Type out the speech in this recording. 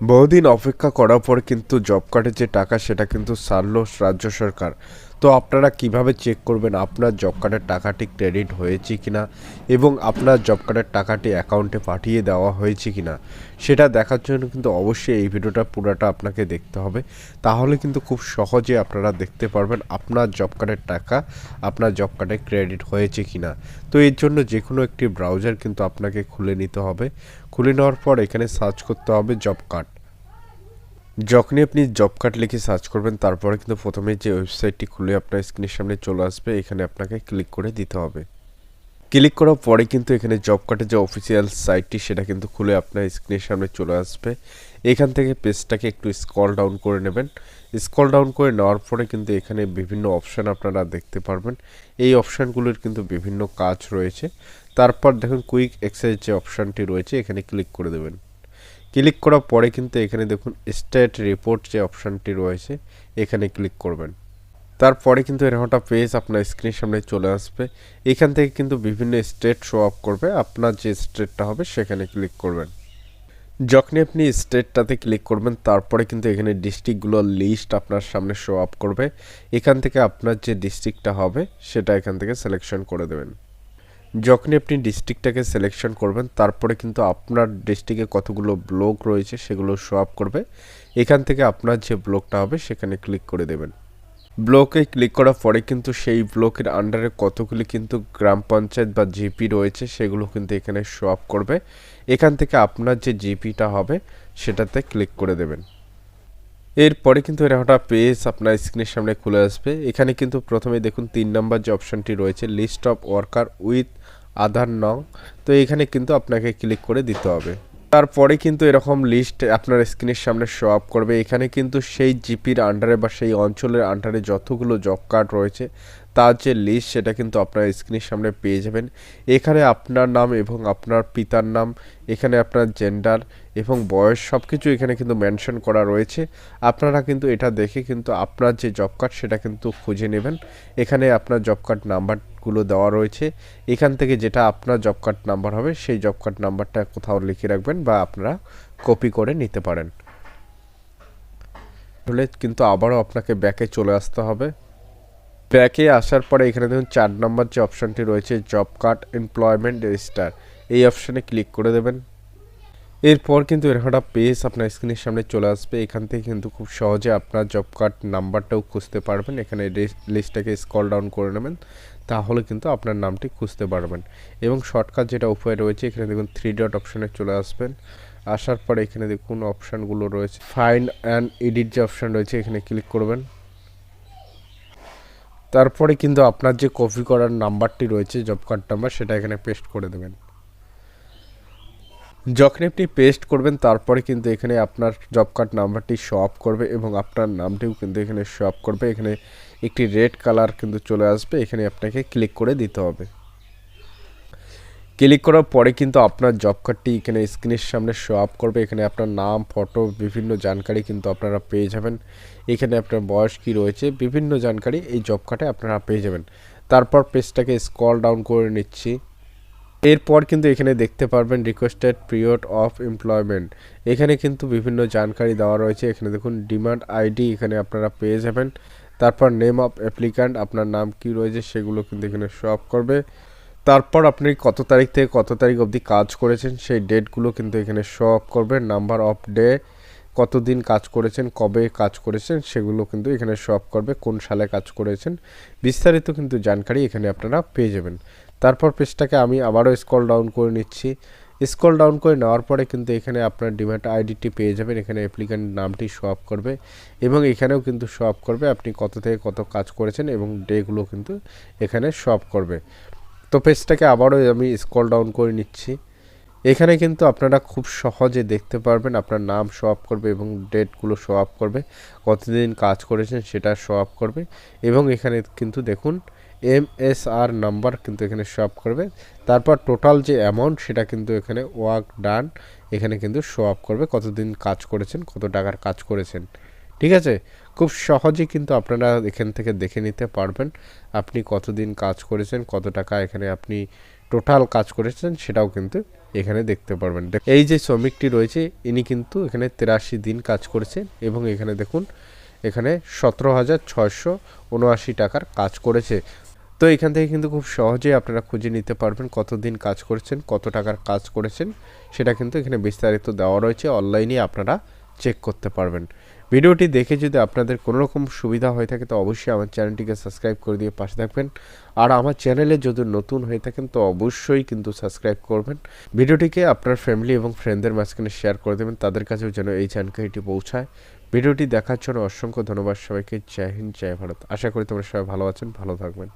বহুদিন অপেক্ষা করার পর কিন্তু জব কার্ডের যে টাকা সেটা কিন্তু ছাড়লো রাজ্য সরকার। তো আপনারা কিভাবে চেক করবেন আপনার জব কার্ডের টাকাটি ক্রেডিট হয়েছে কিনা এবং আপনার জব কার্ডের টাকাটি অ্যাকাউন্টে পাঠিয়ে দেওয়া হয়েছে কিনা সেটা দেখার জন্য কিন্তু অবশ্যই এই ভিডিওটা পুরোটা আপনাকে দেখতে হবে। তাহলে কিন্তু খুব সহজে আপনারা দেখতে পারবেন আপনার জব কার্ডের টাকা আপনার জব কার্ডে ক্রেডিট হয়েছে কিনা। তো এর জন্য যে কোনো একটি ব্রাউজার কিন্তু আপনাকে খুলে নিতে হবে। খুলে নেওয়ার পর এখানে সার্চ করতে হবে জব কার্ড। যখনই আপনি জব কার্ড লিখে সার্চ করবেন তারপরে কিন্তু প্রথমে যে ওয়েবসাইটটি খুলে আপনার স্ক্রিনের সামনে চলে আসবে, এখানে আপনাকে ক্লিক করে দিতে হবে। ক্লিক করার পরে কিন্তু এখানে জব কার্ডের যে অফিসিয়াল সাইটটি সেটা কিন্তু খুলে আপনার স্ক্রিনের সামনে চলে আসবে। এখান থেকে পেজটাকে একটু স্ক্রল ডাউন করে নেবেন। স্ক্রল ডাউন করে নেওয়ার পরে কিন্তু এখানে বিভিন্ন অপশান আপনারা দেখতে পারবেন। এই অপশানগুলোর কিন্তু বিভিন্ন কাজ রয়েছে। তারপর দেখুন কুইক অ্যাক্সেস যে অপশানটি রয়েছে এখানে ক্লিক করে দেবেন। ক্লিক করার পরে কিন্তু এখানে দেখুন স্টেট রিপোর্ট যে অপশানটি রয়েছে এখানে ক্লিক করবেন। তারপরে কিন্তু এরকম একটা পেজ আপনার স্ক্রিনের সামনে চলে আসবে। এখান থেকে কিন্তু বিভিন্ন স্টেট শো আপ করবে, আপনার যে স্টেটটা হবে সেখানে ক্লিক করবেন। যখনই আপনি স্টেটটাতে ক্লিক করবেন তারপরে কিন্তু এখানে ডিস্ট্রিক্টগুলোর লিস্ট আপনার সামনে শো আপ করবে। এখান থেকে আপনার যে ডিস্ট্রিক্টটা হবে সেটা এখান থেকে সিলেকশন করে দেবেন। যখনই আপনি ডিস্ট্রিক্টটাকে সিলেকশন করবেন তারপরে কিন্তু আপনার ডিস্ট্রিক্টে কতগুলো ব্লক রয়েছে সেগুলো শো আপ করবে। এখান থেকে আপনার যে ব্লকটা হবে সেখানে ক্লিক করে দেবেন। ব্লকে ক্লিক করার পরে কিন্তু সেই ব্লকের আন্ডারে কতগুলি কিন্তু গ্রাম পঞ্চায়েত বা জিপি রয়েছে সেগুলো কিন্তু এখানে শো আপ করবে। এখান থেকে আপনার যে জিপিটা হবে সেটাতে ক্লিক করে দেবেন। এরপরে কিন্তু এরকম একটা পেজ আপনার স্ক্রিনের সামনে খুলে আসবে। এখানে কিন্তু প্রথমে দেখুন 3 নম্বর যে অপশনটি রয়েছে লিস্ট অফ ওয়ার্কার উইথ আধার নং, তো এখানে কিন্তু আপনাকে ক্লিক করে দিতে হবে। তারপরে কিন্তু এরকম লিস্ট আপনার স্ক্রিনের সামনে শো আপ করবে। এখানে কিন্তু সেই জিপির আন্ডারে বা সেই অঞ্চলের আন্ডারে যতগুলো জব কার্ড রয়েছে তার যে লিস্ট সেটা কিন্তু আপনার স্ক্রিনের সামনে পেয়ে যাবেন। এখানে আপনার নাম এবং আপনার পিতার নাম, এখানে আপনার জেন্ডার এবং বয়স সব কিছু এখানে কিন্তু মেনশন করা রয়েছে। আপনারা কিন্তু এটা দেখে কিন্তু আপনার যে জব কার্ড সেটা কিন্তু খুঁজে নেবেন। এখানে আপনার জব কার্ড নাম্বারগুলো দেওয়া রয়েছে। এখান থেকে যেটা আপনার জব কার্ড নাম্বার হবে সেই জব কার্ড নাম্বারটা কোথাও লিখে রাখবেন বা আপনারা কপি করে নিতে পারেন। তাহলে কিন্তু আবারও আপনাকে ব্যাকে চলে আসতে হবে। ব্যাকে আসার পরে এখানে দেখুন 4 নম্বর যে অপশানটি রয়েছে জব কার্ড এমপ্লয়মেন্ট রেজিস্টার, এই অপশানে ক্লিক করে দেবেন। এরপর কিন্তু এরকম একটা পেজ আপনার স্ক্রিনের সামনে চলে আসবে। এখান থেকে কিন্তু খুব সহজে আপনার জব কার্ড নাম্বারটাও খুঁজতে পারবেন। এখানে লিস্টটাকে স্ক্রল ডাউন করে নেবেন, তাহলে কিন্তু আপনার নামটি খুঁজতে পারবেন। এবং শর্টকাট যেটা উপায় রয়েছে এখানে দেখুন 3 ডট অপশানে চলে আসবেন। আসার পরে এখানে দেখুন অপশানগুলো রয়েছে ফাইন্ড অ্যান্ড এডিট যে অপশান রয়েছে এখানে ক্লিক করবেন। তারপরে কিন্তু আপনার যে কপি করার নাম্বারটি রয়েছে জব কার্ড নাম্বার সেটা এখানে পেস্ট করে দেবেন। যখন আপনি পেস্ট করবেন তারপরে কিন্তু এখানে আপনার জব কার্ড নাম্বারটি শো আপ করবে এবং আপনার নামটিও কিন্তু এখানে শো আপ করবে। এখানে একটি রেড কালার কিন্তু চলে আসবে, এখানে আপনাকে ক্লিক করে দিতে হবে। ক্লিক করার পরে কিন্তু আপনার জব কার্ডটি এখানে স্ক্রিনের সামনে শো আপ করবে। এখানে আপনার নাম, ফটো, বিভিন্ন জানকারি কিন্তু আপনারা পেয়ে যাবেন। এখানে আপনার বয়স কী রয়েছে বিভিন্ন জানকারি এই জব কার্ডে আপনারা পেয়ে যাবেন। তারপর পেজটাকে স্ক্রল ডাউন করে নিচ্ছি। এরপর কিন্তু এখানে দেখতে পারবেন রিকোয়েস্টেড পিরিয়ড অফ এমপ্লয়মেন্ট, এখানে কিন্তু বিভিন্ন জানকারি দেওয়া রয়েছে। এখানে দেখুন ডিমান্ড আইডি এখানে আপনারা পেয়ে যাবেন। তারপর নেম অফ অ্যাপ্লিক্যান্ট, আপনার নাম কি রয়েছে সেগুলো কিন্তু এখানে শো আপ করবে। তারপর আপনি কত তারিখ থেকে কত তারিখ অবধি কাজ করেছেন সেই ডেটগুলো কিন্তু এখানে শো আপ করবে। নাম্বার অফ ডে, কতদিন কাজ করেছেন, কবে কাজ করেছেন সেগুলো কিন্তু এখানে শো আপ করবে, কোন সালে কাজ করেছেন বিস্তারিত কিন্তু জানকারি এখানে আপনারা পেয়ে যাবেন। তারপর পেজটাকে আমি আবারও স্ক্রল ডাউন করে নিচ্ছি। স্ক্রল ডাউন করে নেওয়ার পরে কিন্তু এখানে আপনার ডিমান্ড আইডিটি পেয়ে যাবেন। এখানে অ্যাপ্লিক্যান্ট নামটি শো আপ করবে এবং এখানেও কিন্তু শো আপ করবে আপনি কত থেকে কত কাজ করেছেন এবং ডেগুলো কিন্তু এখানে শো আপ করবে। তো পেজটাকে আবারও আমি স্ক্রল ডাউন করে নিচ্ছি। এখানে কিন্তু আপনারা খুব সহজে দেখতে পারবেন আপনার নাম শো আপ করবে এবং ডেটগুলো শো আপ করবে, কতদিন কাজ করেছেন সেটা শো আপ করবে এবং এখানে কিন্তু দেখুন এমএসআর নাম্বার কিন্তু এখানে শো আপ করবে। তারপর টোটাল যে অ্যামাউন্ট সেটা কিন্তু এখানে ওয়ার্ক ডান এখানে কিন্তু শো আপ করবে, কতদিন কাজ করেছেন, কত টাকার কাজ করেছেন। ঠিক আছে, খুব সহজেই কিন্তু আপনারা এখান থেকে দেখে নিতে পারবেন আপনি কতদিন কাজ করেছেন, কত টাকা এখানে আপনি টোটাল কাজ করেছেন সেটাও কিন্তু এখানে দেখতে পারবেন। এই যে শ্রমিকটি রয়েছে ইনি কিন্তু এখানে 83 দিন কাজ করেছেন এবং এখানে দেখুন এখানে 17,679 টাকার কাজ করেছে। তো এখান থেকে কিন্তু খুব সহজেই আপনারা খুঁজে নিতে পারবেন কতদিন কাজ করেছেন, কত টাকার কাজ করেছেন, সেটা কিন্তু এখানে বিস্তারিত দেওয়া রয়েছে, অনলাইনে আপনারা চেক করতে পারবেন। ভিডিওটি দেখে যদি আপনাদের কোনো রকম সুবিধা হয়ে থাকে তো অবশ্যই আমার চ্যানেলটিকে সাবস্ক্রাইব করে দিয়ে পাশে থাকবেন। আর আমার চ্যানেলে যদি নতুন হয়ে থাকেন তো অবশ্যই কিন্তু সাবস্ক্রাইব করবেন। ভিডিওটিকে আপনার ফ্যামিলি এবং ফ্রেন্ডদের মাঝখানে শেয়ার করে দেবেন, তাদের কাছেও যেন এই জানকারিটি পৌঁছায়। ভিডিওটি দেখার জন্য অসংখ্য ধন্যবাদ সবাইকে। জয় হিন্দ, জয় ভারত। আশা করি তোমরা সবাই ভালো আছেন, ভালো থাকবেন।